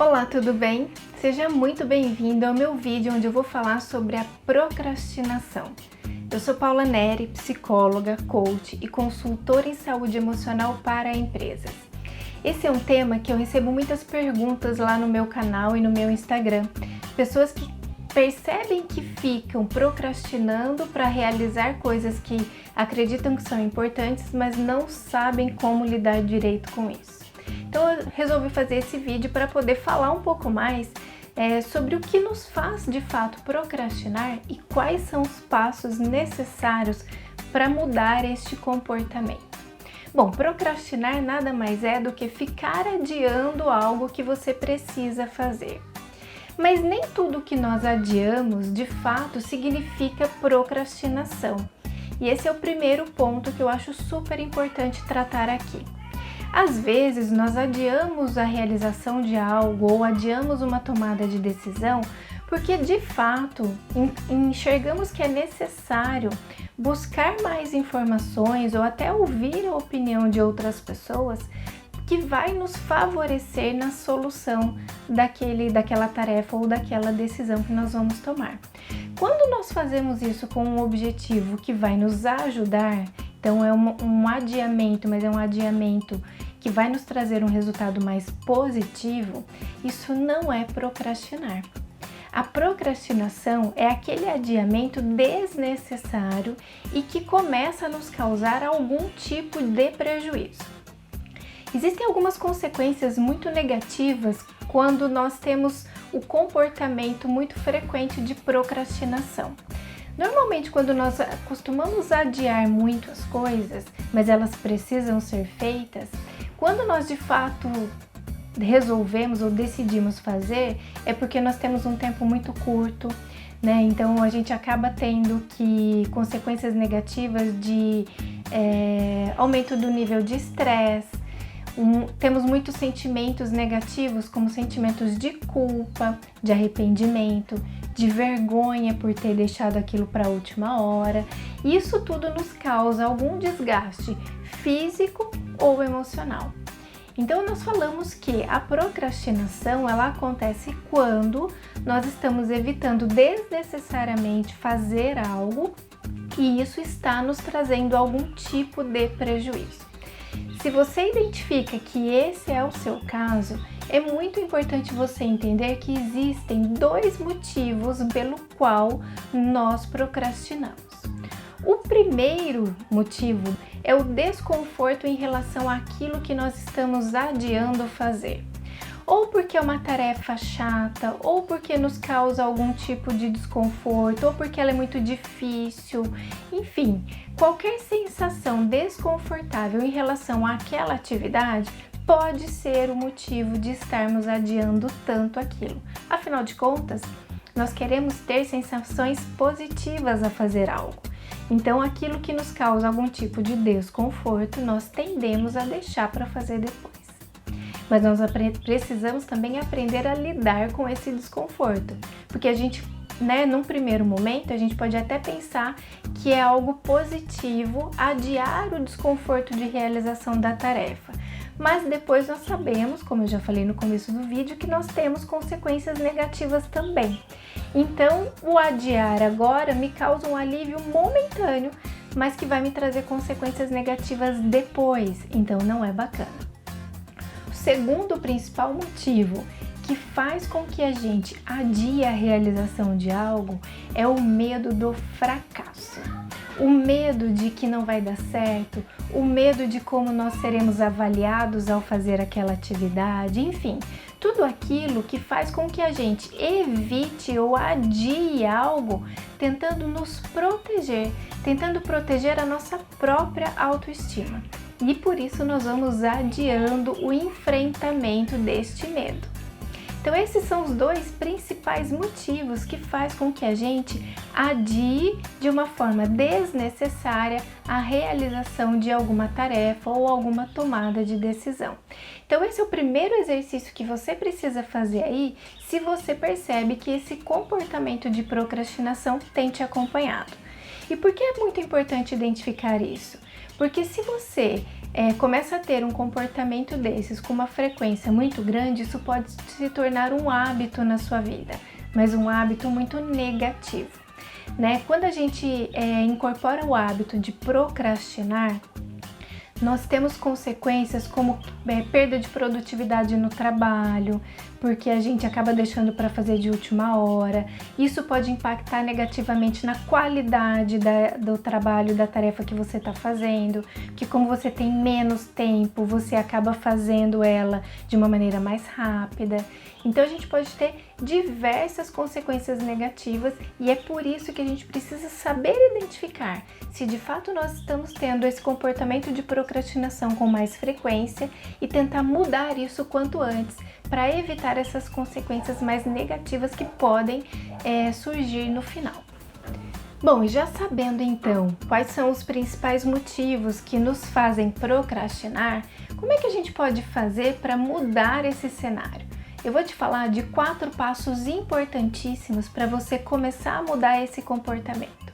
Olá, tudo bem? Seja muito bem-vindo ao meu vídeo onde eu vou falar sobre a procrastinação. Eu sou Paula Neri, psicóloga, coach e consultora em saúde emocional para empresas. Esse é um tema que eu recebo muitas perguntas lá no meu canal e no meu Instagram. Pessoas que percebem que ficam procrastinando para realizar coisas que acreditam que são importantes, mas não sabem como lidar direito com isso. Então eu resolvi fazer esse vídeo para poder falar um pouco mais sobre o que nos faz de fato procrastinar e quais são os passos necessários para mudar este comportamento. Bom, procrastinar nada mais é do que ficar adiando algo que você precisa fazer. Mas nem tudo que nós adiamos de fato significa procrastinação. E esse é o primeiro ponto que eu acho super importante tratar aqui. Às vezes nós adiamos a realização de algo ou adiamos uma tomada de decisão porque de fato enxergamos que é necessário buscar mais informações ou até ouvir a opinião de outras pessoas que vai nos favorecer na solução daquela tarefa ou daquela decisão que nós vamos tomar. Quando nós fazemos isso com um objetivo que vai nos ajudar, então é um adiamento, mas é um adiamento que vai nos trazer um resultado mais positivo, isso não é procrastinar. A procrastinação é aquele adiamento desnecessário e que começa a nos causar algum tipo de prejuízo. Existem algumas consequências muito negativas quando nós temos o comportamento muito frequente de procrastinação. Normalmente, quando nós costumamos adiar muito as coisas, mas elas precisam ser feitas, quando nós de fato resolvemos ou decidimos fazer, é porque nós temos um tempo muito curto, né? Então a gente acaba tendo consequências negativas de aumento do nível de estresse. Temos muitos sentimentos negativos, como sentimentos de culpa, de arrependimento, de vergonha por ter deixado aquilo para a última hora. Isso tudo nos causa algum desgaste físico ou emocional. Então nós falamos que a procrastinação ela acontece quando nós estamos evitando desnecessariamente fazer algo e isso está nos trazendo algum tipo de prejuízo. Se você identifica que esse é o seu caso, é muito importante você entender que existem dois motivos pelo qual nós procrastinamos. O primeiro motivo é o desconforto em relação àquilo que nós estamos adiando fazer. Ou porque é uma tarefa chata, ou porque nos causa algum tipo de desconforto, ou porque ela é muito difícil. Enfim, qualquer sensação desconfortável em relação àquela atividade pode ser o motivo de estarmos adiando tanto aquilo. Afinal de contas, nós queremos ter sensações positivas a fazer algo. Então, aquilo que nos causa algum tipo de desconforto, nós tendemos a deixar para fazer depois. Mas nós precisamos também aprender a lidar com esse desconforto, porque a gente, num primeiro momento, a gente pode até pensar que é algo positivo adiar o desconforto de realização da tarefa. Mas depois nós sabemos, como eu já falei no começo do vídeo, que nós temos consequências negativas também. Então, o adiar agora me causa um alívio momentâneo, mas que vai me trazer consequências negativas depois, então não é bacana. O segundo principal motivo que faz com que a gente adie a realização de algo é o medo do fracasso. O medo de que não vai dar certo, o medo de como nós seremos avaliados ao fazer aquela atividade, enfim, tudo aquilo que faz com que a gente evite ou adie algo tentando nos proteger, tentando proteger a nossa própria autoestima. E por isso nós vamos adiando o enfrentamento deste medo. Então esses são os dois principais motivos que faz com que a gente adie de uma forma desnecessária a realização de alguma tarefa ou alguma tomada de decisão. Então esse é o primeiro exercício que você precisa fazer aí, se você percebe que esse comportamento de procrastinação tem te acompanhado. E por que é muito importante identificar isso? Porque se você começa a ter um comportamento desses com uma frequência muito grande, isso pode se tornar um hábito na sua vida, mas um hábito muito negativo, né? Quando a gente incorpora o hábito de procrastinar, nós temos consequências como perda de produtividade no trabalho, porque a gente acaba deixando para fazer de última hora. Isso pode impactar negativamente na qualidade do trabalho, da tarefa que você está fazendo, que como você tem menos tempo, você acaba fazendo ela de uma maneira mais rápida. Então a gente pode ter diversas consequências negativas e é por isso que a gente precisa saber identificar se de fato nós estamos tendo esse comportamento de procrastinação com mais frequência e tentar mudar isso quanto antes para evitar essas consequências mais negativas que podem surgir no final. Bom, e já sabendo então quais são os principais motivos que nos fazem procrastinar, como é que a gente pode fazer para mudar esse cenário? Eu vou te falar de 4 passos importantíssimos para você começar a mudar esse comportamento.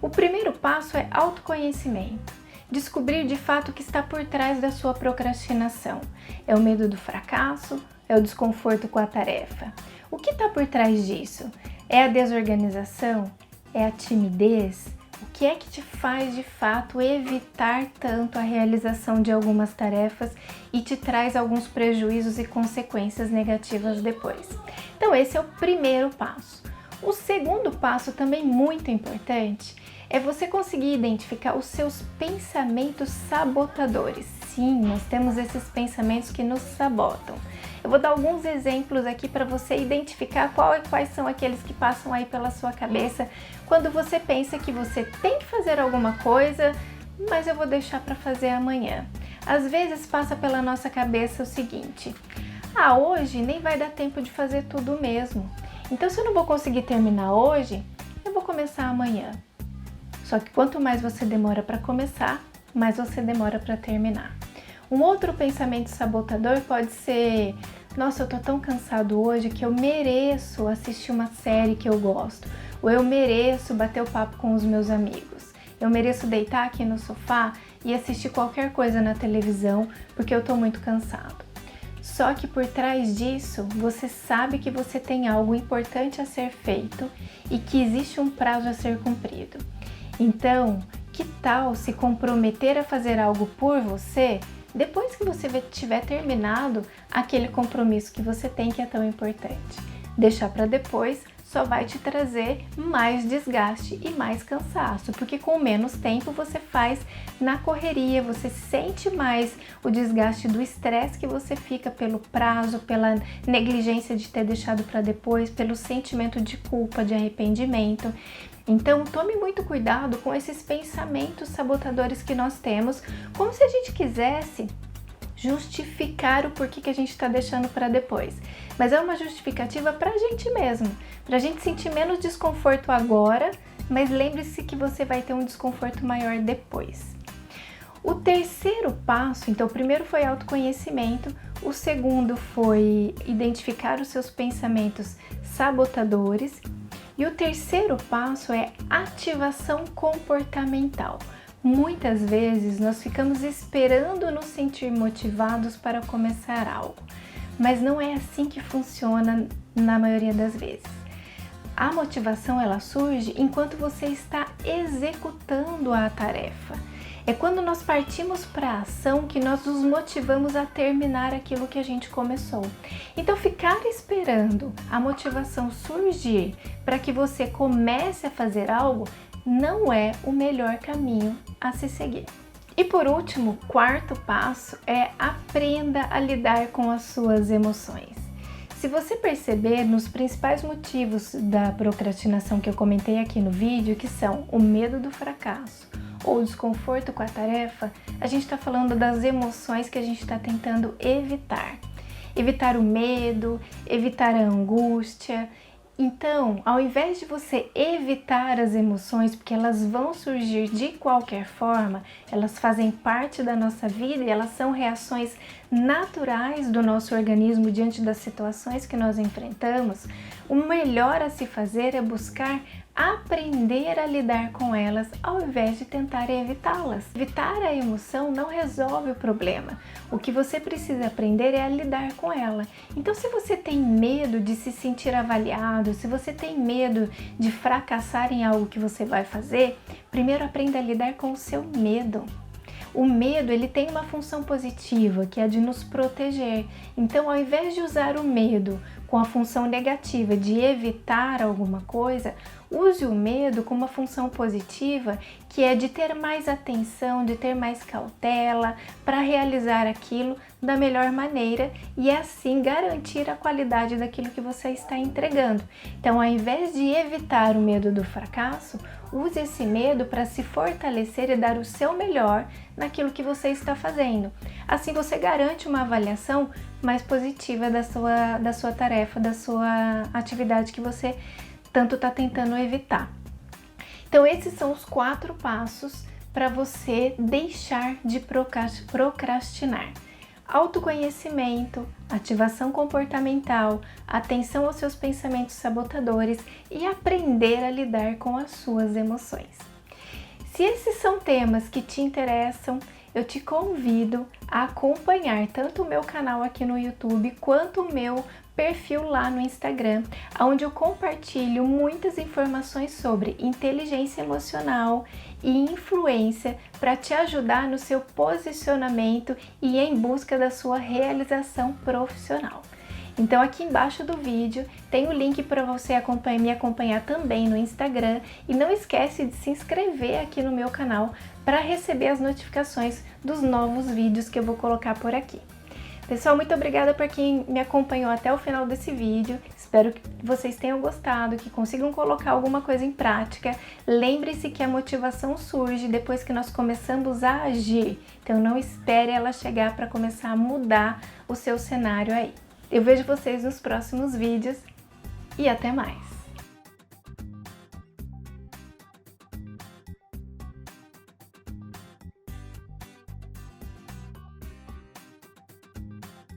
O primeiro passo é autoconhecimento. Descobrir de fato o que está por trás da sua procrastinação. É o medo do fracasso? É o desconforto com a tarefa? O que está por trás disso? É a desorganização? É a timidez? O que é que te faz de fato evitar tanto a realização de algumas tarefas e te traz alguns prejuízos e consequências negativas depois? Então esse é o primeiro passo. O segundo passo, também muito importante, é você conseguir identificar os seus pensamentos sabotadores. Sim, nós temos esses pensamentos que nos sabotam. Eu vou dar alguns exemplos aqui para você identificar quais são aqueles que passam aí pela sua cabeça quando você pensa que você tem que fazer alguma coisa, mas eu vou deixar para fazer amanhã. Às vezes passa pela nossa cabeça o seguinte: hoje nem vai dar tempo de fazer tudo mesmo. Então se eu não vou conseguir terminar hoje, eu vou começar amanhã. Só que quanto mais você demora para começar, mais você demora para terminar. Um outro pensamento sabotador pode ser: nossa, eu tô tão cansado hoje que eu mereço assistir uma série que eu gosto, ou eu mereço bater o papo com os meus amigos, eu mereço deitar aqui no sofá e assistir qualquer coisa na televisão porque eu tô muito cansado. Só que por trás disso, você sabe que você tem algo importante a ser feito e que existe um prazo a ser cumprido. Então, que tal se comprometer a fazer algo por você depois que você tiver terminado aquele compromisso que você tem, que é tão importante? Deixar para depois só vai te trazer mais desgaste e mais cansaço, porque com menos tempo você faz na correria, você sente mais o desgaste do estresse que você fica pelo prazo, pela negligência de ter deixado para depois, pelo sentimento de culpa, de arrependimento. Então, tome muito cuidado com esses pensamentos sabotadores que nós temos, como se a gente quisesse justificar o porquê que a gente está deixando para depois. Mas é uma justificativa para a gente mesmo, para a gente sentir menos desconforto agora, mas lembre-se que você vai ter um desconforto maior depois. O terceiro passo, então o primeiro foi autoconhecimento, o segundo foi identificar os seus pensamentos sabotadores, e o terceiro passo é ativação comportamental. Muitas vezes nós ficamos esperando nos sentir motivados para começar algo, mas não é assim que funciona na maioria das vezes. A motivação ela surge enquanto você está executando a tarefa. É quando nós partimos para a ação que nós nos motivamos a terminar aquilo que a gente começou. Então, ficar esperando a motivação surgir para que você comece a fazer algo não é o melhor caminho a se seguir. E por último, o quarto passo é aprenda a lidar com as suas emoções. Se você perceber, nos principais motivos da procrastinação que eu comentei aqui no vídeo, que são o medo do fracasso ou desconforto com a tarefa, a gente está falando das emoções que a gente está tentando evitar. Evitar o medo, evitar a angústia. Então, ao invés de você evitar as emoções, porque elas vão surgir de qualquer forma, elas fazem parte da nossa vida e elas são reações naturais do nosso organismo diante das situações que nós enfrentamos, o melhor a se fazer é buscar aprender a lidar com elas ao invés de tentar evitá-las. Evitar a emoção não resolve o problema. O que você precisa aprender é a lidar com ela. Então, se você tem medo de se sentir avaliado, se você tem medo de fracassar em algo que você vai fazer, primeiro aprenda a lidar com o seu medo. O medo, ele tem uma função positiva, que é a de nos proteger. Então, ao invés de usar o medo com a função negativa de evitar alguma coisa, use o medo com uma função positiva, que é de ter mais atenção, de ter mais cautela para realizar aquilo da melhor maneira e assim garantir a qualidade daquilo que você está entregando. Então, ao invés de evitar o medo do fracasso, use esse medo para se fortalecer e dar o seu melhor naquilo que você está fazendo. Assim você garante uma avaliação mais positiva da sua tarefa, da sua atividade que você tanto está tentando evitar. Então, esses são os 4 passos para você deixar de procrastinar. Autoconhecimento, ativação comportamental, atenção aos seus pensamentos sabotadores e aprender a lidar com as suas emoções. Se esses são temas que te interessam, eu te convido a acompanhar tanto o meu canal aqui no YouTube quanto o meu perfil lá no Instagram, onde eu compartilho muitas informações sobre inteligência emocional e influência para te ajudar no seu posicionamento e em busca da sua realização profissional. Então, aqui embaixo do vídeo tem o link para você me acompanhar também no Instagram e não esquece de se inscrever aqui no meu canal para receber as notificações dos novos vídeos que eu vou colocar por aqui. Pessoal, muito obrigada por quem me acompanhou até o final desse vídeo. Espero que vocês tenham gostado, que consigam colocar alguma coisa em prática. Lembre-se que a motivação surge depois que nós começamos a agir. Então não espere ela chegar para começar a mudar o seu cenário aí. Eu vejo vocês nos próximos vídeos e até mais!